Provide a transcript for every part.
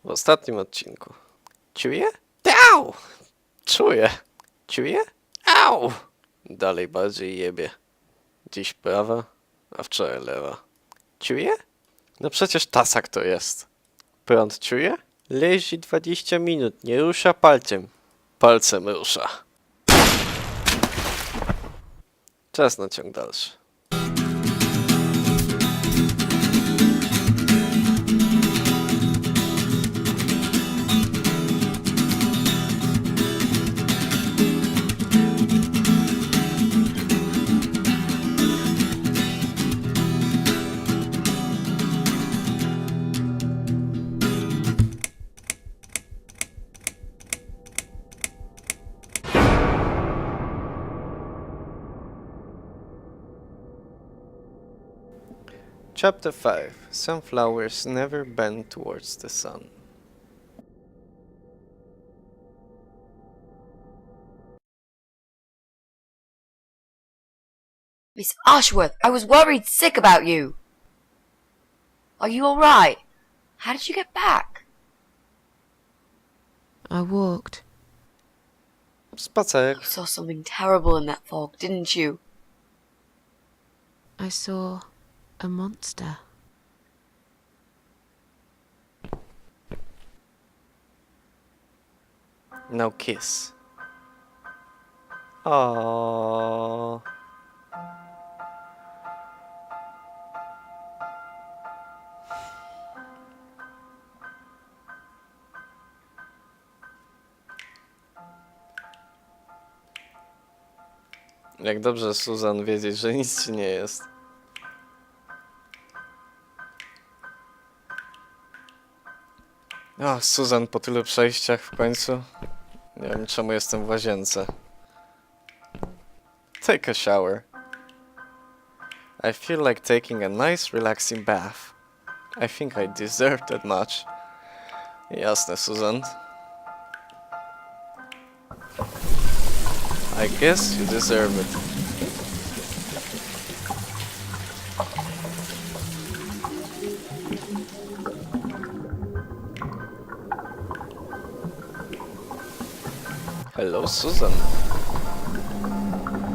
W ostatnim odcinku. Czuję? Au! Czuję. Czuję? Au! Dalej bardziej jebie. Dziś prawa, a wczoraj lewa. Czuję? No przecież tasak to jest. Prąd czuje? Leży 20 minut, nie rusza palcem. Palcem rusza. Czas na ciąg dalszy. Chapter 5. Some flowers never bend towards the sun. Miss Ashworth, I was worried sick about you. Are you alright? How did you get back? I walked. Spacer. You saw something terrible in that fog, didn't you? I saw a monster. Now kiss. Aww. Jak dobrze, Susan, wiedzieć, że nic ci nie jest. O, Susan, po tylu przejściach w końcu. Nie wiem, czemu jestem w łazience. Take a shower. I feel like taking a nice, relaxing bath. I think I deserve that much. Jasne, Susan. I guess you deserve it. Hello, Susan.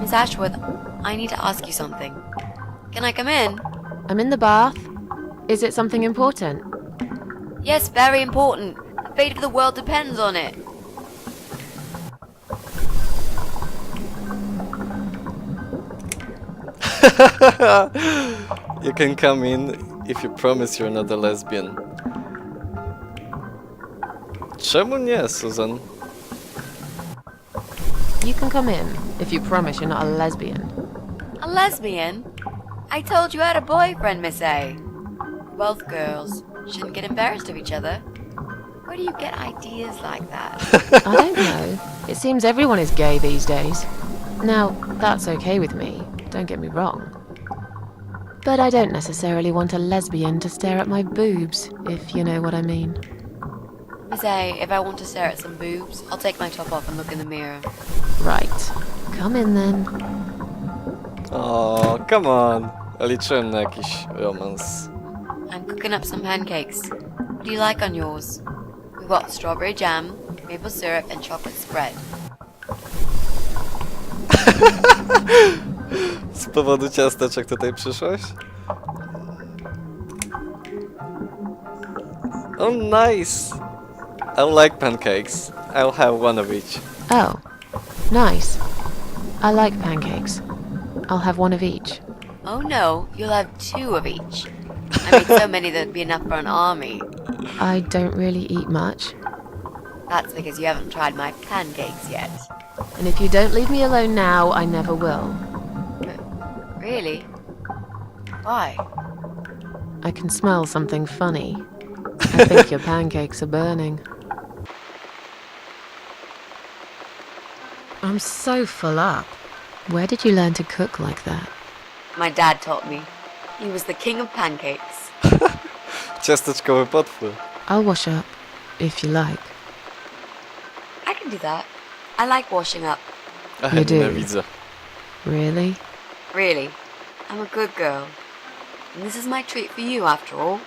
Miss Ashworth, I need to ask you something. Can I come in? I'm in the bath. Is it something important? Yes, very important. The fate of the world depends on it. You can come in if you promise you're not a lesbian. Czemu nie, Susan? You can come in if you promise you're not a lesbian. A lesbian? I told you I had a boyfriend, Miss A. Both girls shouldn't get embarrassed of each other. Where do you get ideas like that? I don't know. It seems everyone is gay these days. Now, that's okay with me, don't get me wrong. But I don't necessarily want a lesbian to stare at my boobs, if you know what I mean. Miss A, if I want to stare at some boobs, I'll take my top off and look in the mirror. Right. Come in then. O, come on. Liczyłem na jakiś romans. I'm cooking up some pancakes. What do you like on yours? We've got strawberry jam, maple syrup, and chocolate spread. Z powodu ciasteczek tutaj przyszłaś? Oh, nice! I like pancakes. I'll have one of each. Oh, nice. I like pancakes. I'll have one of each. Oh no, you'll have two of each. I made so many that'd be enough for an army. I don't really eat much. That's because you haven't tried my pancakes yet. And if you don't leave me alone now, I never will. Really? Why? I can smell something funny. I think your pancakes are burning. I'm so full up. Where did you learn to cook like that? My dad taught me. He was the king of pancakes. Ciasteczkowy potwór. I'll wash up, if you like. I can do that. I like washing up. You do? Nienawidzę. Really? Really. I'm a good girl. And this is my treat for you, after all.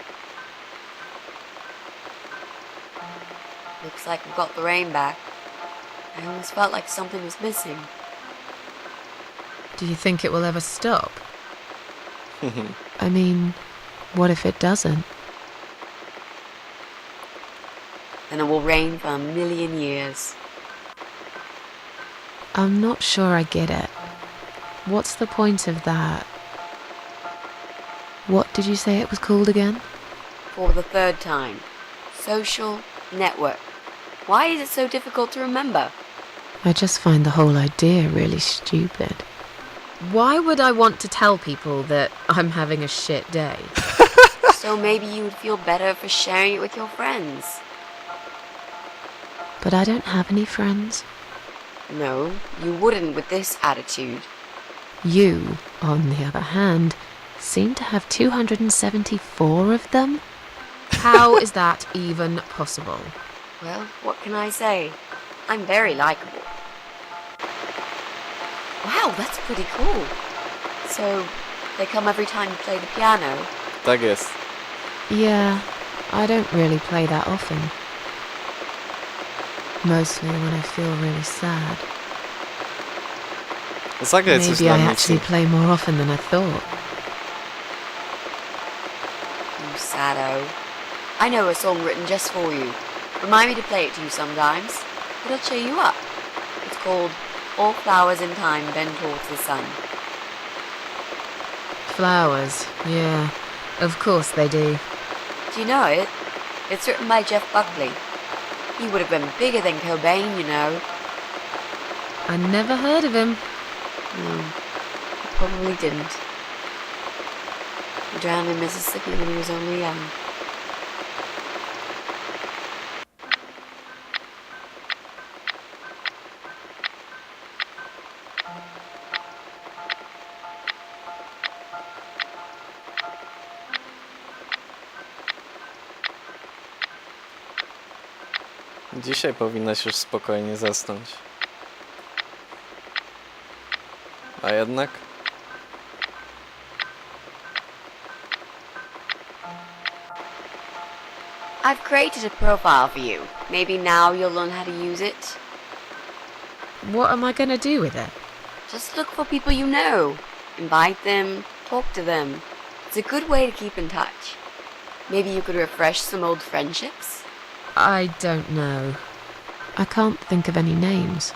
Looks like we've got the rain back. I almost felt like something was missing. Do you think it will ever stop? I mean, what if it doesn't? Then it will rain for 1,000,000 years. I'm not sure I get it. What's the point of that? What did you say it was called again? For the third time. Social network. Why is it so difficult to remember? I just find the whole idea really stupid. Why would I want to tell people that I'm having a shit day? So maybe you would feel better for sharing it with your friends. But I don't have any friends. No, you wouldn't with this attitude. You, on the other hand, seem to have 274 of them? How is that even possible? Well, what can I say? I'm very likable. Wow, that's pretty cool. So, they come every time you play the piano? Tak jest. Yeah, I don't really play that often. Mostly when I feel really sad. Zagraj coś Maybe dla I Mitzi. actually play more often than I thought. You saddo. I know a song written just for you. Remind me to play it to you sometimes. It'll cheer you up. It's called All Flowers in Time Bend Towards the Sun. Flowers, yeah. Of course they do. Do you know it? It's written by Jeff Buckley. He would have been bigger than Cobain, you know. I never heard of him. No, he probably didn't. He drowned in Mississippi when he was only young. Dzisiaj powinnaś już spokojnie zasnąć. A jednak? I've created a profile for you. Maybe now you'll learn how to use it. What am I going to do with it? Just look for people you know. Invite them, talk to them. It's a good way to keep in touch. Maybe you could refresh some old friendships? I don't know. I can't think of any names.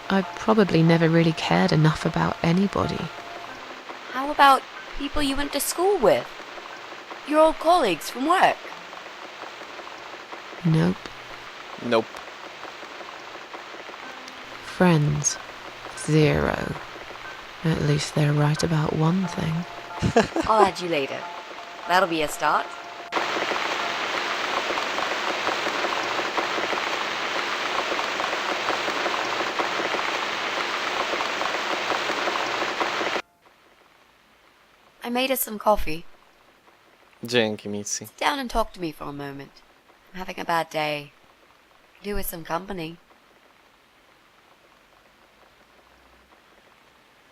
I probably never really cared enough about anybody. How about people you went to school with? Your old colleagues from work? Nope. Nope. Friends. 0. At least they're right about one thing. I'll add you later. That'll be a start. I made us some coffee. Dzięki, Mitzi. Sit down and talk to me for a moment. I'm having a bad day. Could do with some company.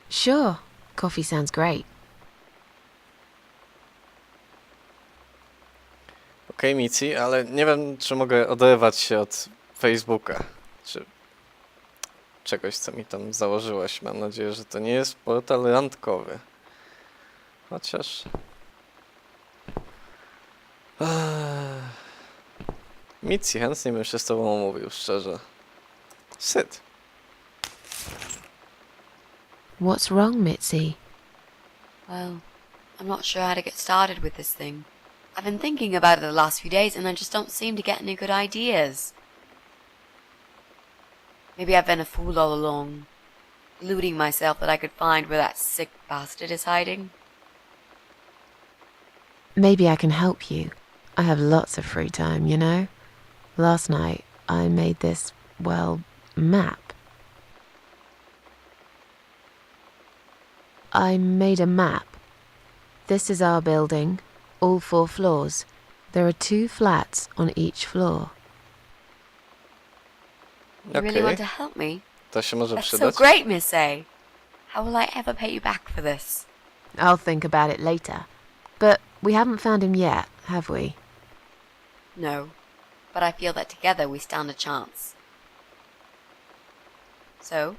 Sure. Coffee sounds great. Okej, Mitzi, ale nie wiem, czy mogę oderwać się od Facebooka. Czy czegoś, co mi tam założyłaś. Mam nadzieję, że to nie jest portal randkowy. Chociaż... Mitzi, chętnie bym się z tobą umówił, szczerze. Sit. What's wrong, Mitzi? Well, I'm not sure how to get started with this thing. I've been thinking about it the last few days and I just don't seem to get any good ideas. Maybe I've been a fool all along, deluding myself that I could find where that sick bastard is hiding. Maybe I can help you. I have lots of free time, you know? Last night, I made this, well, map. I made a map. This is our building, all 4 floors. There are 2 flats on each floor. You really want to Okej, help me? to się może That's so przydać. great, Miss A. How will I ever pay you back for this? I'll think about it later. But we haven't found him yet, have we? No. but I feel that together we stand a chance. So,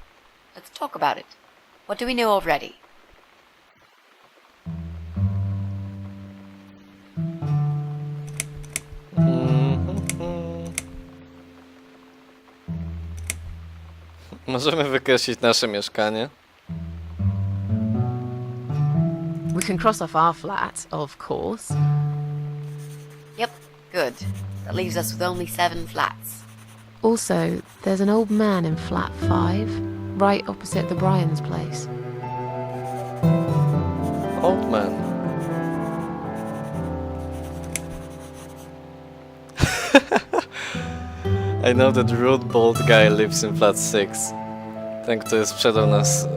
let's talk about it. What do we know already? Możemy wykreślić nasze mieszkanie. We can cross off our flat, of course. Yep, good. That leaves us with only 7 flats. Also, there's an old man in flat 5, right opposite the Brian's place. Old man. I know that rude bald guy lives in flat 6. Ten, który sprzedał nas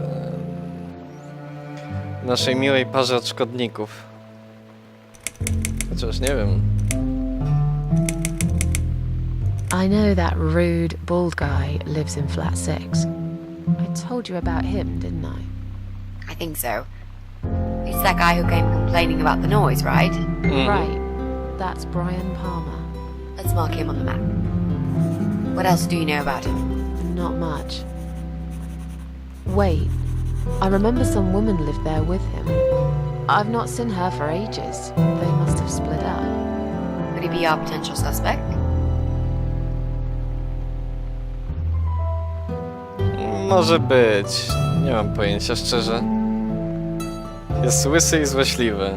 naszej miłej parze od szkodników. Chociaż nie wiem. I know that rude, bald guy lives in flat 6. I told you about him, didn't I? I think so. It's that guy who came complaining about the noise, right? Right. That's Brian Palmer. Let's mark him on the map. What else do you know about him? Not much. Wait, I remember some woman lived there with him. I've not seen her for ages. They must have split up. Could he be our potential suspect? Może być. Nie mam pojęcia, szczerze. Jest łysy i złośliwy.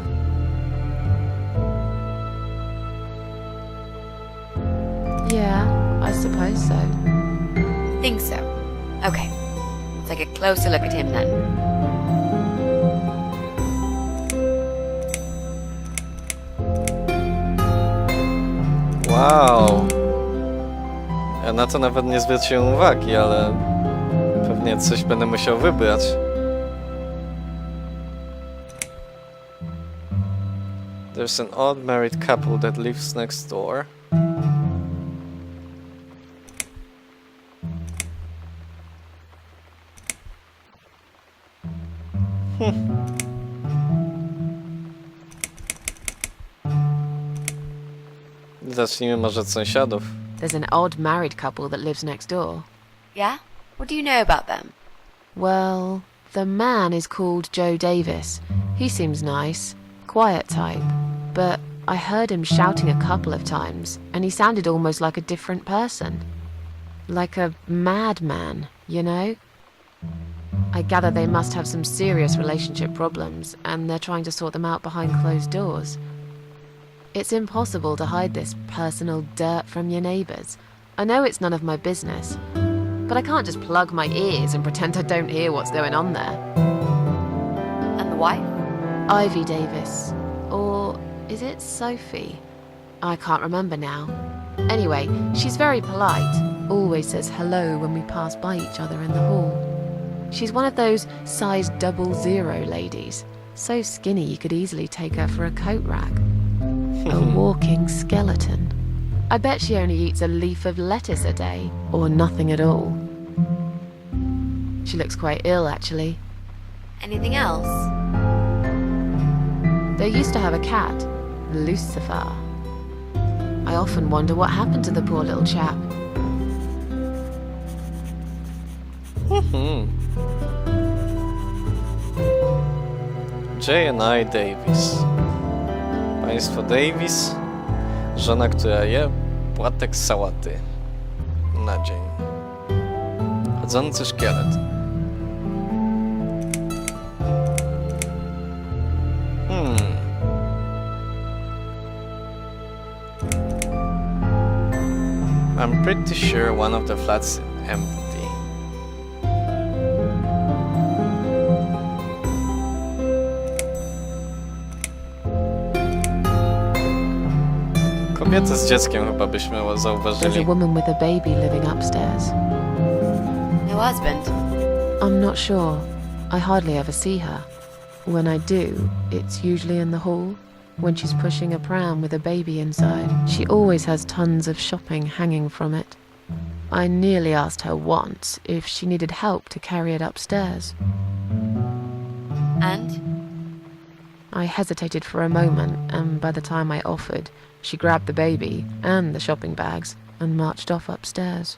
Yeah, I suppose so. Think so. Okay. Let's take a closer look at him then. Wow. Ja na to nawet nie zwróciłem uwagi, ale pewnie coś będę musiał wybrać. There's an odd married couple that lives next door. Zacznijmy może od sąsiadów. There's an odd married couple that lives next door. Yeah? What do you know about them? Well, the man is called Joe Davis. He seems nice, quiet type, but I heard him shouting a couple of times, and he sounded almost like a different person. Like a madman, you know? I gather they must have some serious relationship problems, and they're trying to sort them out behind closed doors. It's impossible to hide this personal dirt from your neighbours. I know it's none of my business, but I can't just plug my ears and pretend I don't hear what's going on there. And the wife? Ivy Davis. Or is it Sophie? I can't remember now. Anyway, she's very polite, always says hello when we pass by each other in the hall. She's one of those size 00 ladies, so skinny you could easily take her for a coat rack. A walking skeleton. I bet she only eats a leaf of lettuce a day, or nothing at all. She looks quite ill, actually. Anything else? They used to have a cat, Lucifer. I often wonder what happened to the poor little chap. J&I Davis. Państwo Davis, żona, która je płatek sałaty na dzień. Chodzący szkielet. I'm pretty sure one of the flats empty. Kobietę z dzieckiem chyba byśmy There's a zauważyli. woman with a baby living upstairs. No husband? I'm not sure. I hardly ever see her. When I do, it's usually in the hall, when she's pushing a pram with a baby inside. She always has tons of shopping hanging from it. I nearly asked her once if she needed help to carry it upstairs. And? I hesitated for a moment, and by the time I offered, She grabbed the baby and the shopping bags and marched off upstairs.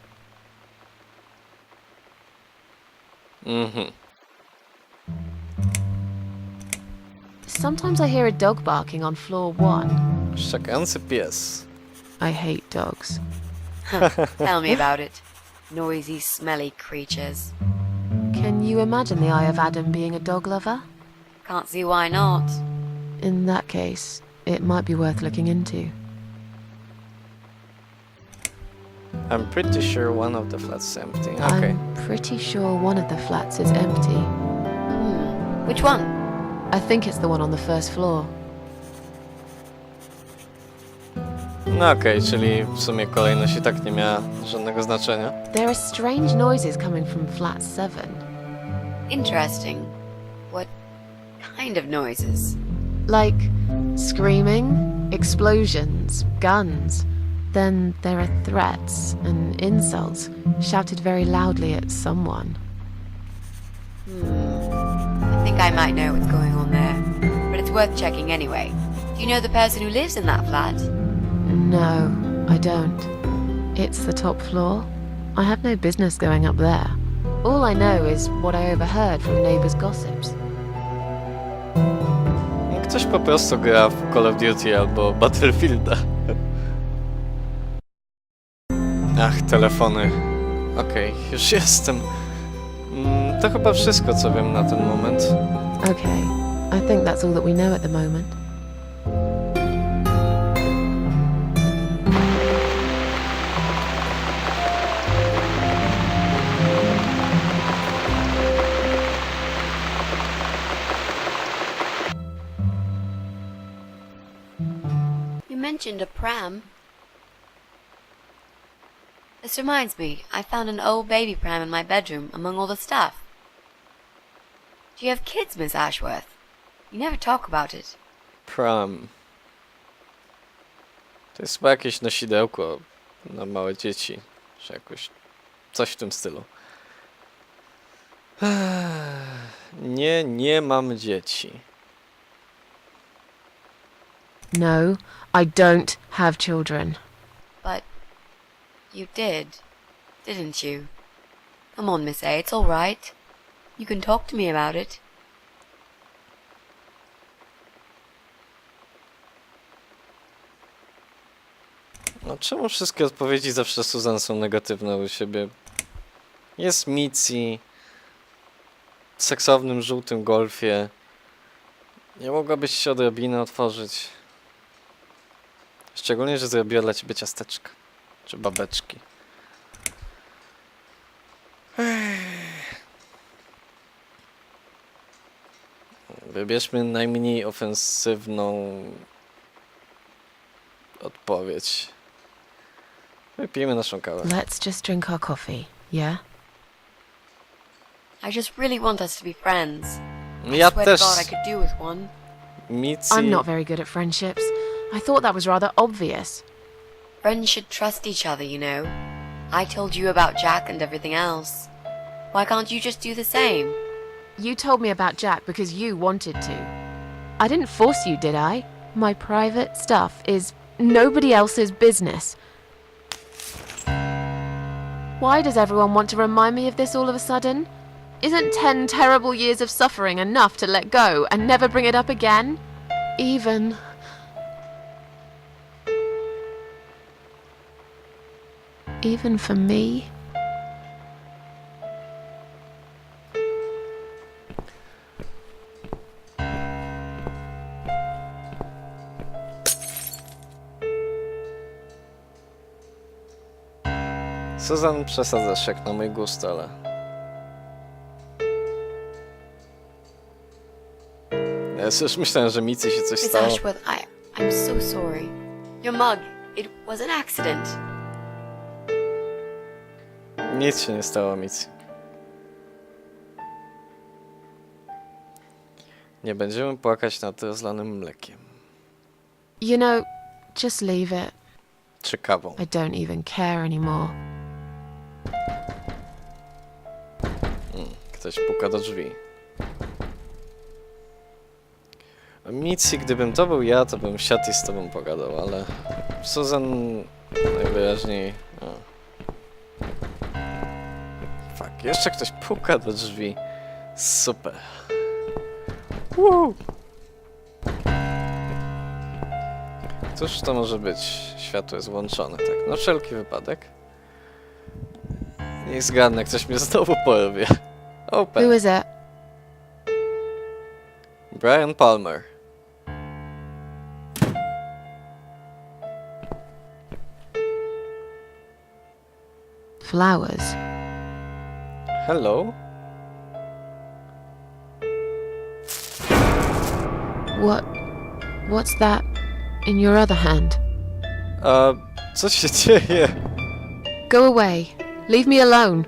Sometimes I hear a dog barking on floor 1. Szczekający pies. I hate dogs. Tell me about it. Noisy, smelly creatures. Can you imagine the Eye of Adam being a dog lover? Can't see why not. In that case, it might be worth looking into. I'm pretty sure one of the flats is empty. Okay. I'm pretty sure one of the flats is empty. Which one? I think it's the one on the first floor. No okej, czyli w sumie kolejność i tak nie miała żadnego znaczenia. There are strange noises coming from flat 7. Interesting. What kind of noises? Like screaming, explosions, guns. Then there are threats and insults shouted very loudly at someone. I think I might know what's going on there, but it's worth checking anyway. Do you know the person who lives in that flat? No, I don't. It's the top floor. I have no business going up there. All I know is what I overheard from neighbors' gossips. Ktoś po prostu gra w Call of Duty albo Battlefielda. Ach, telefony. Okej, już jestem. To chyba wszystko, co wiem na ten moment. Okay, I think that's all that we know at the moment. You mentioned a pram. This reminds me, I found an old baby pram in my bedroom among all the stuff. Do you have kids, Miss Ashworth? You never talk about it. Pram. To jest chyba jakieś nosidełko na małe dzieci. Czy jakoś coś w tym stylu. Nie mam dzieci. No, I don't have children. But you did, didn't you? Come on, Miss A, it's all right. You can talk to me about it. No czemu wszystkie odpowiedzi zawsze Susan są negatywne u siebie? Jest Mitzi w seksownym, żółtym golfie. Nie mogłabyś się odrobinę otworzyć. Szczególnie, że zrobiła dla ciebie ciasteczka. Czy babeczki. Wybierzmy najmniej ofensywną odpowiedź. Wypijmy naszą kawę. Let's just drink our coffee, yeah? I just really want us to be friends. Ja Swear też. to God I could do with one. Mitzi. I'm not very good at friendships. I thought that was rather obvious. Friends should trust each other, you know. I told you about Jack and everything else. Why can't you just do the same? You told me about Jack because you wanted to. I didn't force you, did I? My private stuff is nobody else's business. Why does everyone want to remind me of this all of a sudden? Isn't 10 terrible years of suffering enough to let go and never bring it up again? Even for me? Susan, przesadzasz jak na mój gust, ale... Ja już myślałem, że Mitzi się coś Miss stało. Ashworth, I'm so sorry. Your mug, it was an accident. Nic się nie stało, Mitzi. Nie będziemy płakać nad rozlanym mlekiem. You know, just leave it. Czy kawą. I don't even care anymore. Ktoś puka do drzwi. Mitzi, gdybym to był ja, to bym siadł i z tobą pogadał, ale... Susan najwyraźniej... O. Fuck, jeszcze ktoś puka do drzwi. Super. Woo! Cóż to może być? Światło jest włączone, tak? Na wszelki wypadek. Niech zgadnę, ktoś mnie znowu porwie. Who Open. is it? Brian Palmer. Flowers. Hello? What's that in your other hand? Co się dzieje? Go away. Leave me alone.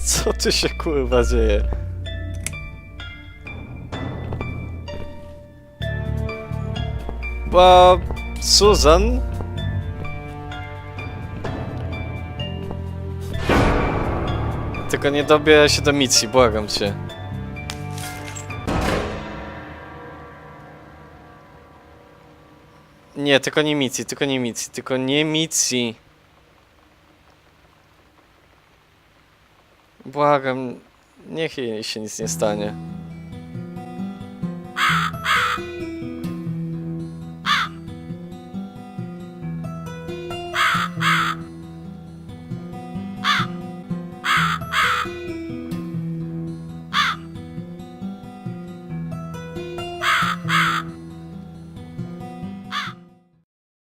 Co tu się kurwa dzieje? Susan? Tylko nie dobieraj się do Mitzi, błagam cię. Nie, tylko nie Mitzi, tylko nie Mitzi, tylko nie Mitzi. Błagam, niech jej się nic nie stanie.